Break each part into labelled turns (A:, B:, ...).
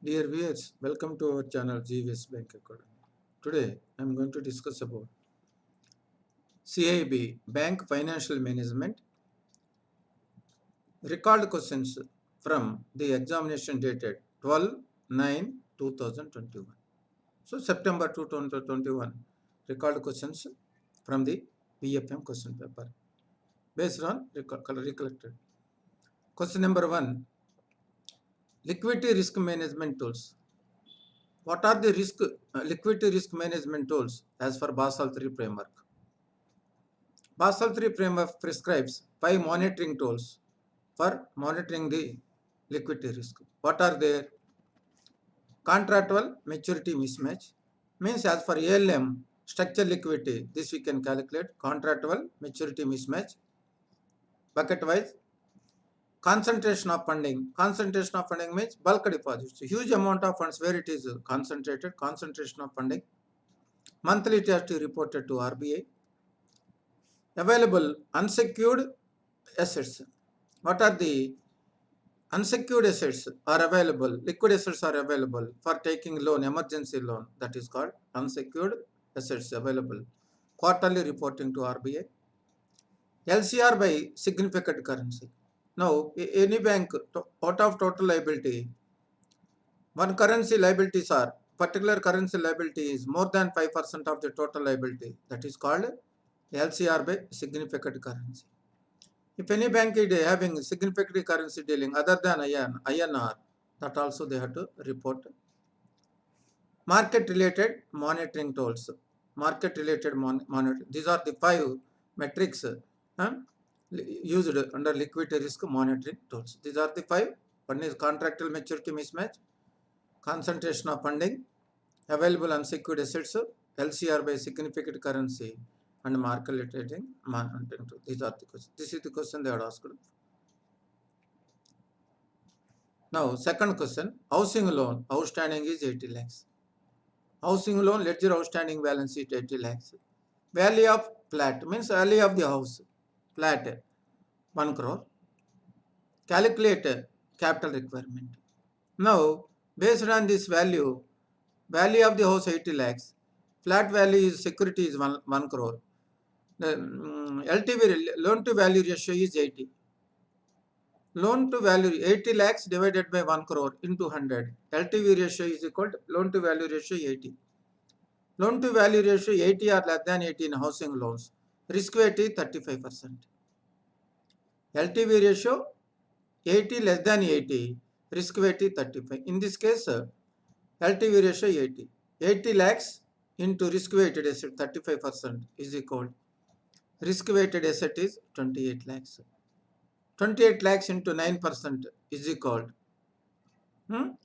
A: Dear viewers, welcome to our channel GVS Bank Academy. Today, I am going to discuss about CIB Bank Financial Management recalled questions from the examination dated 12/9/2021. So, September 2021 recalled questions from the PFM question paper based on recollected. Question number 1, liquidity risk management tools. What are the liquidity risk management tools as per Basel III framework? Basel III framework prescribes 5 monitoring tools for monitoring the liquidity risk. What are they? Contractual maturity mismatch means as for ALM structure liquidity, this we can calculate contractual maturity mismatch. Bucket wise, concentration of funding. Concentration of funding means bulk deposits. Huge amount of funds where it is concentrated. Concentration of funding. Monthly it has to be reported to RBI. Available unsecured assets. What are the unsecured assets are available, liquid assets are available for taking loan, emergency loan, that is called unsecured assets available. Quarterly reporting to RBI. LCR by significant currency. Now, any bank out of total liability, one currency liabilities are, particular currency liability is more than 5% of the total liability. That is called LCR by significant currency. If any bank is having significant currency dealing other than INR, that also they have to report. Market related monitoring tools. Market related monitoring. These are the 5 metrics used under liquidity risk monitoring tools. These are the 5. One is contractual maturity mismatch, concentration of funding, available unsecured assets, LCR by significant currency, and market related monitoring tools. These are the questions. This is the question they had asked. Now, second question, housing loan outstanding is 80 lakhs. Housing loan ledger outstanding balance is 80 lakhs. Value of flat means value of the house, flat 1 crore. Calculate capital requirement. Now, based on this value of the house 80 lakhs, flat value is security is 1 crore. The LTV loan to value ratio is 80. Loan to value 80 lakhs divided by 1 crore into 100. LTV ratio is equal to loan to value ratio 80. Loan to value ratio 80 or less than 80 in housing loans. Risk weight is 35%. LTV ratio 80 less than 80. Risk weight is 35. In this case, LTV ratio 80. 80 lakhs into risk weighted asset 35% is equal. Risk weighted asset is 28 lakhs. 28 lakhs into 9% is equal.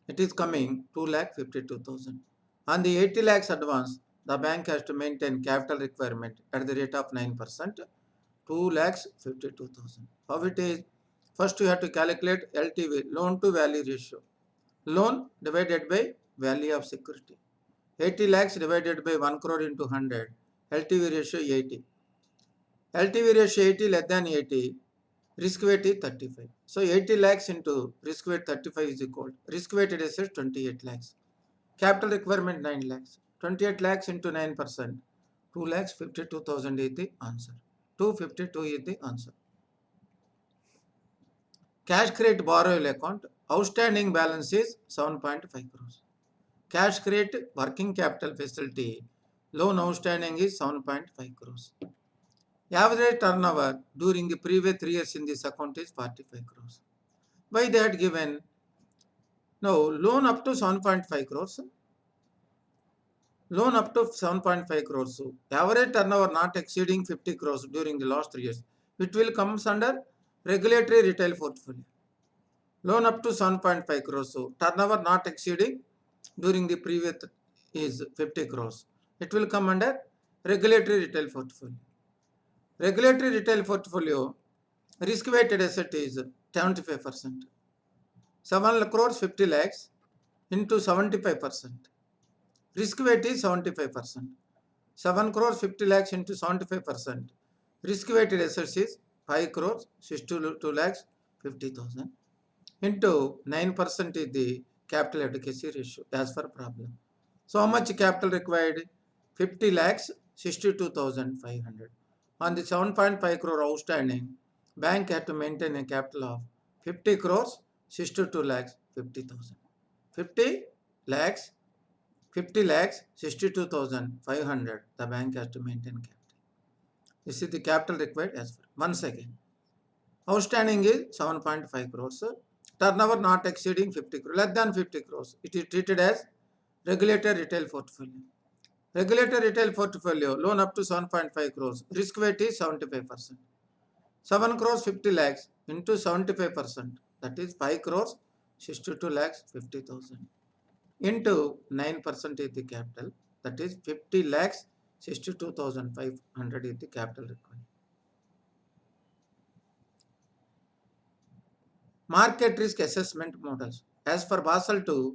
A: It is coming 2,52,000. On the 80 lakhs advance, the bank has to maintain capital requirement at the rate of 9%, 2,52,000. How it is? First you have to calculate LTV, loan to value ratio. Loan divided by value of security. 80 lakhs divided by 1 crore into 100. LTV ratio 80. LTV ratio 80 less than 80. Risk weight is 35. So 80 lakhs into risk weight 35 is equal. Risk weighted assets 28 lakhs. Capital requirement 9 lakhs. 28 lakhs into 9%. 2,52,000 is the answer. 252 is the answer. Cash credit borrowing account. Outstanding balance is 7.5 crores. Cash credit working capital facility. Loan outstanding is 7.5 crores. Average turnover during the previous 3 years in this account is 45 crores. Why they had given? No, loan up to 7.5 crores. Loan up to 7.5 crores. So average turnover not exceeding 50 crores during the last 3 years. It will comes under regulatory retail portfolio. Loan up to 7.5 crores. So turnover not exceeding during the previous is 50 crores. It will come under regulatory retail portfolio. Regulatory retail portfolio risk weighted asset is 75%. 7 crores 50 lakhs into 75%. Risk weight is 75%. 7 crores 50 lakhs into 75%. Risk weighted assets is 5 crores 62 lakhs 50,000 into 9% is the capital adequacy ratio as per problem. So how much capital required? 50 lakhs 62,500. On the 7.5 crore outstanding, bank had to maintain a capital of 50 crores 62 lakhs 50,000. 50 lakhs 62,500. The bank has to maintain capital. This is the capital required as per. Once again, outstanding is 7.5 crores. Turnover not exceeding 50 crores, less than 50 crores. It is treated as regulated retail portfolio. Regulated retail portfolio, loan up to 7.5 crores. Risk weight is 75%. 7 crores 50 lakhs into 75%. That is 5 crores 62 lakhs 50,000. Into 9% is the capital. That is 50 lakhs 62,500 is the capital required. Market risk assessment models. As for Basel II,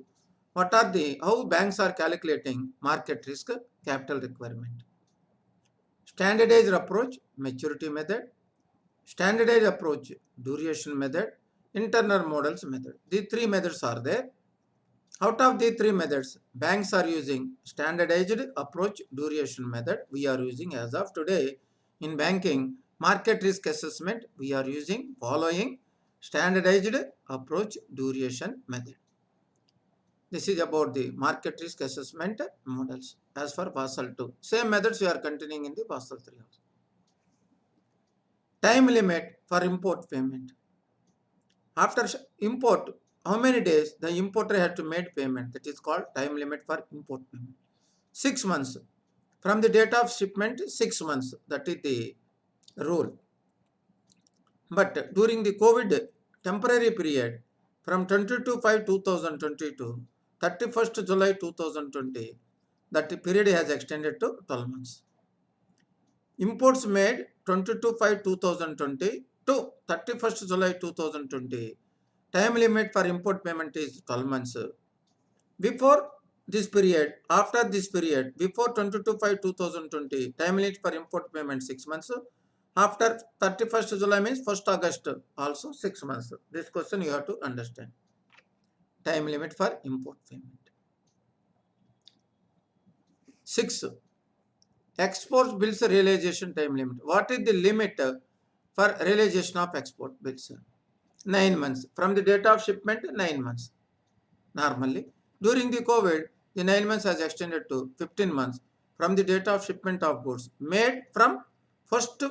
A: how banks are calculating market risk capital requirement? Standardized approach, maturity method. Standardized approach, duration method. Internal models method. These three methods are there. Out of the three methods, banks are using standardized approach duration method. We are using as of today in banking market risk assessment. We are using following standardized approach duration method. This is about the market risk assessment models as for Basel II. Same methods we are continuing in the Basel III also. Time limit for import payment. After import, how many days the importer had to make payment? That is called time limit for import payment. 6 months. From the date of shipment, 6 months. That is the rule. But during the COVID temporary period, from 22/5/2020 to 31st July 2020, that period has extended to 12 months. Imports made 22/5/2020 to 31st July 2020. Time limit for import payment is 12 months. Before this period, after this period, before 22/5/2020, time limit for import payment 6 months. After 31st July means 1st August also 6 months. This question you have to understand. Time limit for import payment. 6. Export bills realization time limit. What is the limit for realization of export bills? 9 months. From the date of shipment, 9 months. Normally, during the COVID, the 9 months has extended to 15 months from the date of shipment of goods made from 1st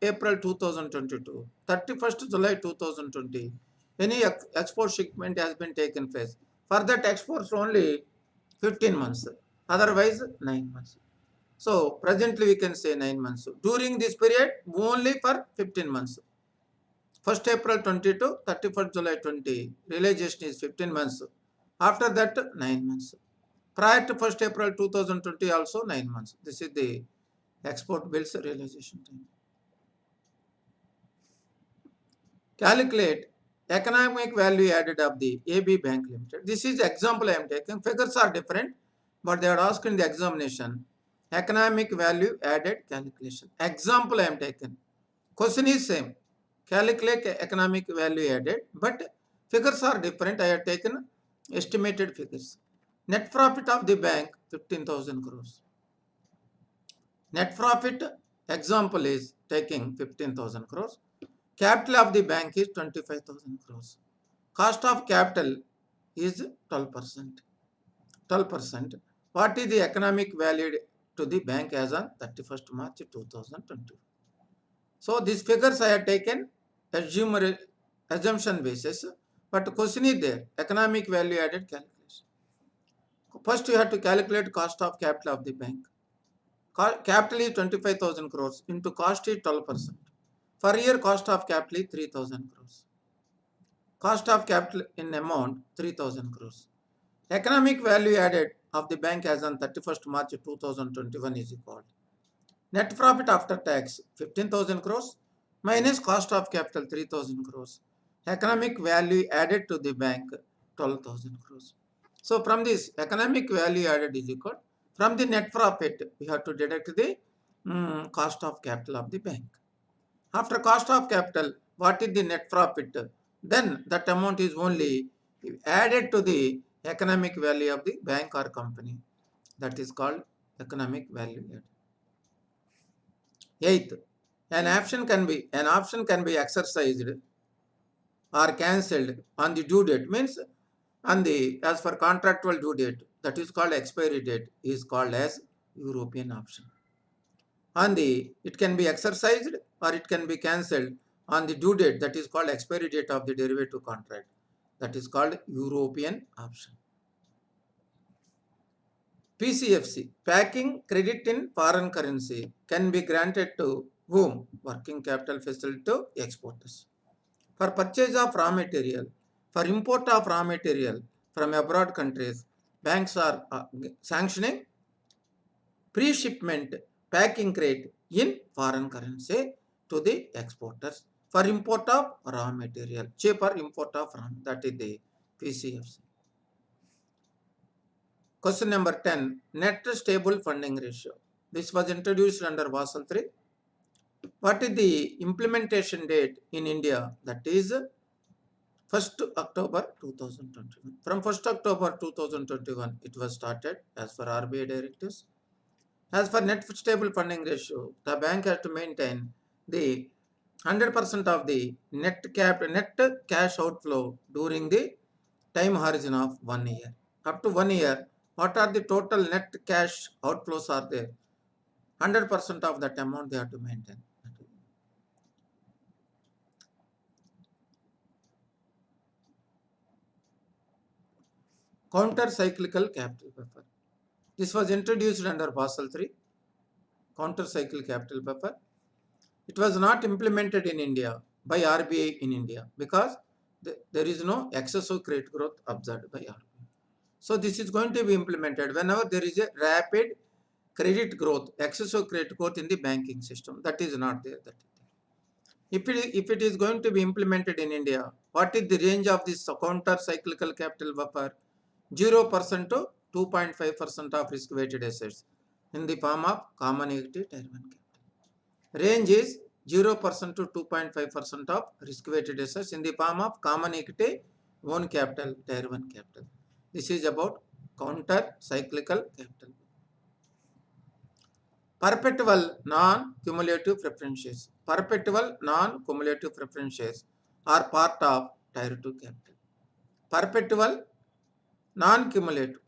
A: April 2022, 31st July 2020. Any export shipment has been taken place. For that exports only 15 months. Otherwise, 9 months. So, presently we can say 9 months. During this period, only for 15 months. 1st April 22, 31st July 20, realization is 15 months. After that, 9 months. Prior to 1st April 2020, also 9 months. This is the export bills realization time. Calculate economic value added of the AB Bank Limited. This is example I am taking. Figures are different, but they are asked in the examination. Economic value added calculation. Example I am taking. Question is same. Calculate economic value added, but figures are different. I have taken estimated figures. Net profit of the bank 15,000 crores. Net profit example is taking 15,000 crores. Capital of the bank is 25,000 crores. Cost of capital is 12%. 12%. What is the economic value to the bank as on 31st March 2020? So these figures I have taken assumption basis, but the question is there, economic value added calculation. First you have to calculate cost of capital of the bank. Capital is 25,000 crores into cost is 12%. For year cost of capital is 3,000 crores. Cost of capital in amount 3,000 crores. Economic value added of the bank as on 31st March 2021 is equal. Net profit after tax 15,000 crores minus cost of capital 3,000 crores. Economic value added to the bank 12,000 crores. So from this economic value added is equal. From the net profit we have to deduct the cost of capital of the bank. After cost of capital, what is the net profit? Then that amount is only added to the economic value of the bank or company. That is called economic value added. Eighth, an option can be exercised or cancelled on the due date, means on the as for contractual due date, that is called expiry date, is called as European option. On the it can be exercised or it can be cancelled on the due date, that is called expiry date of the derivative contract, that is called European option. PCFC, packing credit in foreign currency, can be granted to whom? Working capital facility to exporters. For purchase of raw material, for import of raw material from abroad countries, banks are sanctioning pre-shipment packing credit in foreign currency to the exporters for import of raw material, cheaper import of raw, that is the PCFC. Question number 10, net stable funding ratio. This was introduced under Basel III. What is the implementation date in India? That is 1st October 2021. From 1st October 2021, it was started as per RBI directives. As for net stable funding ratio, the bank has to maintain the 100% of the net cash outflow during the time horizon of 1 year. Up to 1 year, what are the total net cash outflows are there? 100% of that amount they have to maintain. Counter cyclical capital buffer. This was introduced under Basel III. Counter cyclical capital buffer. It was not implemented in India by RBI in India because there is no excessive credit growth observed by RBI. So this is going to be implemented whenever there is a rapid credit growth, excessive credit growth in the banking system. That is not there. If it is going to be implemented in India, what is the range of this counter cyclical capital buffer? 0% to 2.5% of risk weighted assets in the form of common equity tier 1 capital. Range is 0% to 2.5% of risk weighted assets in the form of common equity own capital tier 1 capital. This is about counter cyclical capital. Perpetual non-cumulative preferences. Perpetual non-cumulative preferences are part of tier 2 capital. Perpetual non-cumulative.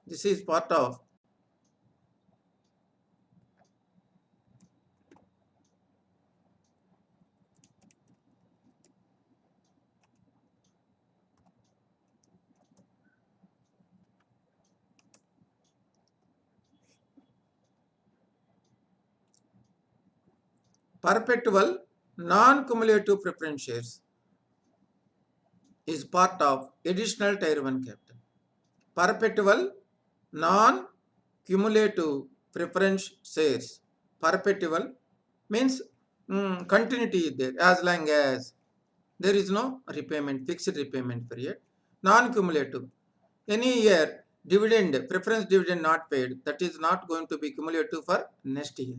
A: This is part of perpetual non-cumulative preference shares is part of additional tier 1 capital. Perpetual non-cumulative preference shares. Perpetual means continuity is there as long as there is no fixed repayment period. Non-cumulative, any year preference dividend not paid, that is not going to be cumulative for next year.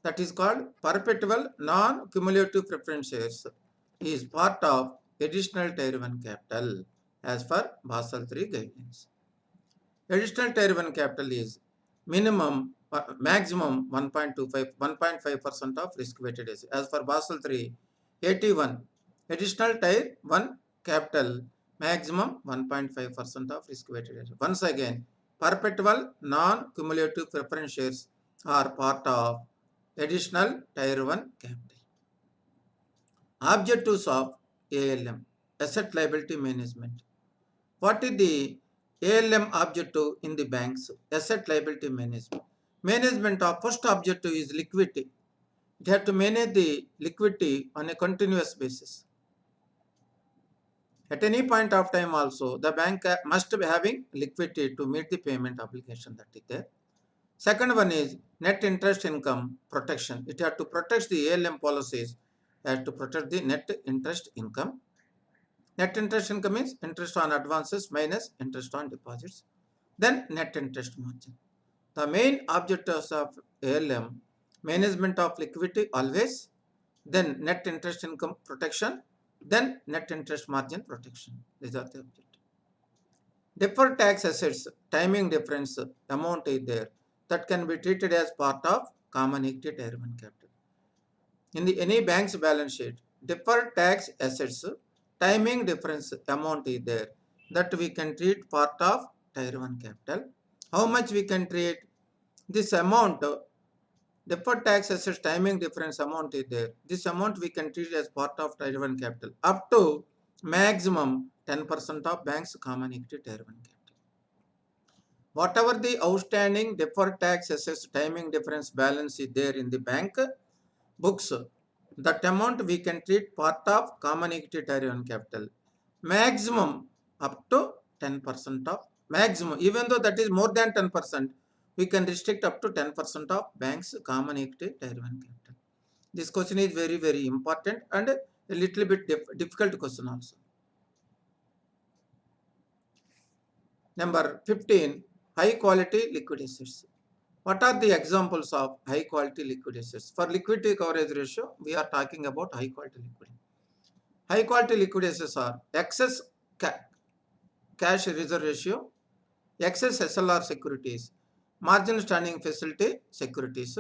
A: That is called perpetual non-cumulative preference shares is part of additional tier 1 capital as per Basel III guidelines. Additional tier 1 capital is maximum 1.5% of risk weighted assets. As for Basel III 81, additional tier 1 capital maximum 1.5% of risk weighted assets. Once again, perpetual non-cumulative preference shares are part of additional tier 1 capital. Objectives of ALM, asset liability management. What is the ALM objective in the banks? Asset liability management. Management of first objective is liquidity. It has to manage the liquidity on a continuous basis. At any point of time also, the bank must be having liquidity to meet the payment obligation that is there. Second one is net interest income protection. It has to protect the ALM policies, has to protect the net interest income. Net interest income means interest on advances minus interest on deposits. Then net interest margin. The main objectives of ALM management of liquidity always, then net interest income protection, then net interest margin protection. These are the objectives. Deferred tax assets, timing difference amount is there that can be treated as part of common equity tier 1 capital. In the any bank's balance sheet, deferred tax assets, timing difference amount is there that we can treat part of tier 1 capital. How much we can treat? This amount, deferred tax assets timing difference amount is there. This amount we can treat as part of tier 1 capital up to maximum 10% of bank's common equity tier 1 capital. Whatever the outstanding deferred tax assets timing difference balance is there in the bank books, that amount we can treat part of common equity tier 1 capital. Maximum up to 10% of maximum, even though that is more than 10%, we can restrict up to 10% of bank's common equity tier 1 capital. This question is very, very important and a little bit difficult question also. Number 15, high quality liquid assets. What are the examples of high quality liquid assets? For liquidity coverage ratio, we are talking about high quality liquid. High quality liquid assets are excess cash reserve ratio, excess SLR securities, margin standing facility securities,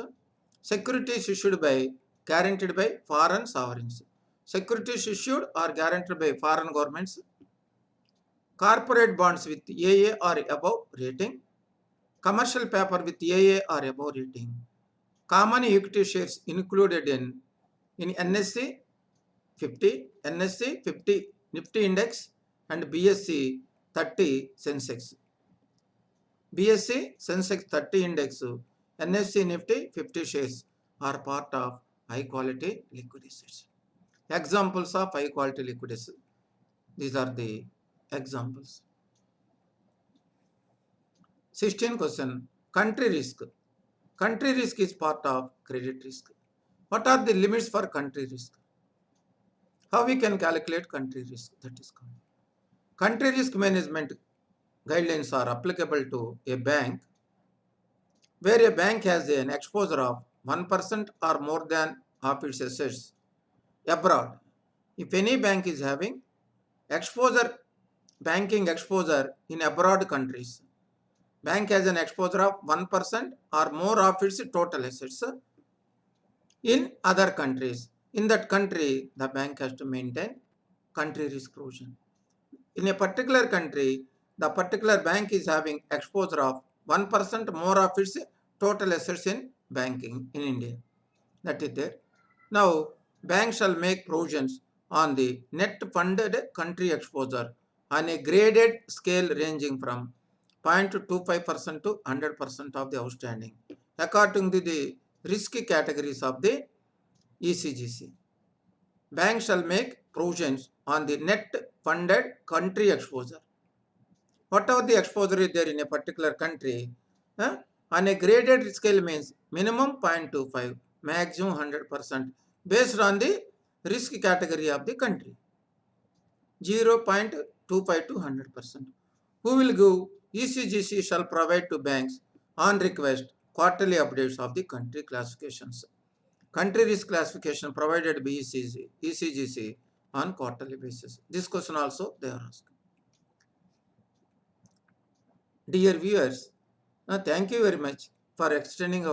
A: securities issued by, guaranteed by foreign sovereigns, securities issued or guaranteed by foreign governments, corporate bonds with AA or above rating, commercial paper with AA or above rating, common equity shares included in NSE 50, NSE 50 Nifty index and BSE 30 Sensex. BSE Sensex 30 index, NSE Nifty 50 shares are part of high quality liquid assets. Examples of high quality liquid assets. These are the examples. 16 question, country risk. Country risk is part of credit risk. What are the limits for country risk? How we can calculate country risk? That is called. Country risk management guidelines are applicable to a bank where a bank has an exposure of 1% or more than of its assets abroad. If any bank is having exposure, banking exposure in abroad countries, bank has an exposure of 1% or more of its total assets in other countries. In that country, the bank has to maintain country risk provision. In a particular country, the particular bank is having exposure of 1% more of its total assets in banking in India. That is there. Now, bank shall make provisions on the net funded country exposure on a graded scale ranging from 0.25% to 100% of the outstanding according to the risky categories of the ECGC. Bank shall make provisions on the net funded country exposure. Whatever the exposure is there in a particular country, on a graded scale means minimum 0.25, maximum 100% based on the risk category of the country. 0.25 to 100%. Who will give? ECGC shall provide to banks on request quarterly updates of the country classifications. Country risk classification provided by ECGC on quarterly basis. This question also they are asking. Dear viewers, thank you very much for extending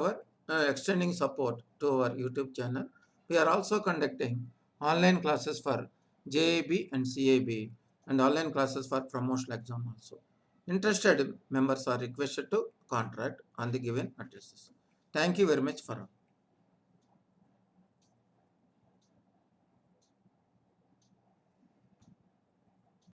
A: support to our YouTube channel. We are also conducting online classes for JAB and CAB and online classes for promotional exam also. Interested members are requested to contact on the given addresses. Thank you very much for